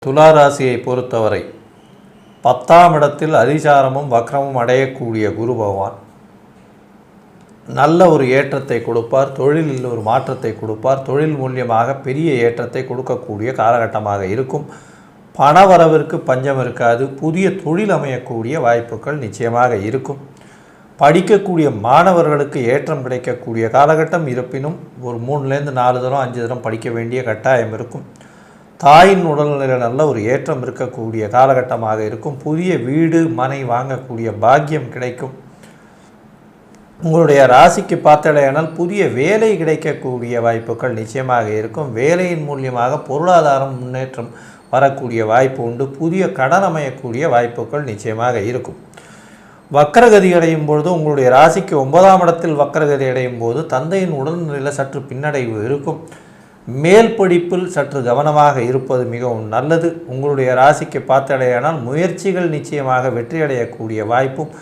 துலா ராசியை பொறுத்தவரை 10ஆம் இடத்தில் அதிசாரமும் வக்ரமும் அடையக்கூடிய குரு பகவான் நல்ல ஒரு ஏற்றத்தை கொடுப்பார். தொழிலில் ஒரு மாற்றத்தை கொடுப்பார். தொழில் மூலியமாக பெரிய ஏற்றத்தை கொடுக்கக்கூடிய காலகட்டமாக இருக்கும். பணவரவிற்கு பஞ்சம் இருக்காது. புதிய தொழில் அமையக்கூடிய வாய்ப்புகள் நிச்சயமாக இருக்கும். படிக்கக்கூடிய மாணவர்களுக்கு ஏற்றம் கிடைக்கக்கூடிய காலகட்டம். இருப்பினும் ஒரு 3லேருந்து 4 தரம் 5 தரம் படிக்க வேண்டிய கட்டாயம் இருக்கும். தாயின் உடல்நிலையில் நல்ல ஒரு ஏற்றம் இருக்கக்கூடிய காலகட்டமாக இருக்கும். புதிய வீடு மனை வாங்கக்கூடிய பாக்கியம் கிடைக்கும். உங்களுடைய ராசிக்கு பார்த்தாலேயானால் புதிய வேலை கிடைக்கக்கூடிய வாய்ப்புகள் நிச்சயமாக இருக்கும். வேலையின் மூலியமாக பொருளாதாரம் முன்னேற்றம் வரக்கூடிய வாய்ப்பு உண்டு. புதிய கடன் அமையக்கூடிய வாய்ப்புகள் நிச்சயமாக இருக்கும். வக்கரகதி அடையும் பொழுது உங்களுடைய ராசிக்கு 9ஆம் இடத்தில் வக்கரகதி அடையும் போது தந்தையின் உடல்நிலையில் சற்று பின்னடைவு இருக்கும். மேல் படிப்பில் சற்று கவனமாக இருப்பது மிகவும் நல்லது. உங்களுடைய ராசிக்கு பார்த்தாலேயானால் முயற்சிகள் நிச்சயமாக வெற்றியடையக்கூடிய வாய்ப்பும்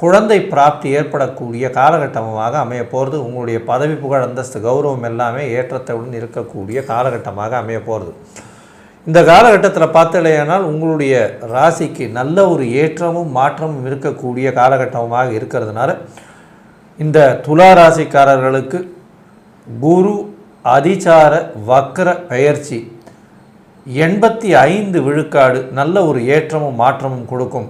குழந்தை பிராப்தி ஏற்படக்கூடிய காலகட்டமாக அமைய போகிறது. உங்களுடைய பதவி புகழ் அந்தஸ்து கௌரவம் எல்லாமே ஏற்றத்துடன் இருக்கக்கூடிய காலகட்டமாக அமைய போகிறது. இந்த காலகட்டத்தில் பார்த்தாலேயானால் உங்களுடைய ராசிக்கு நல்ல ஒரு ஏற்றமும் மாற்றமும் இருக்கக்கூடிய காலகட்டமாக இருக்கிறதுனால இந்த துலா ராசிக்காரர்களுக்கு குரு அதிசார வக்ர பெயர்ச்சி 85 விழுக்காடு நல்ல ஒரு ஏற்றமும் மாற்றமும் கொடுக்கும்.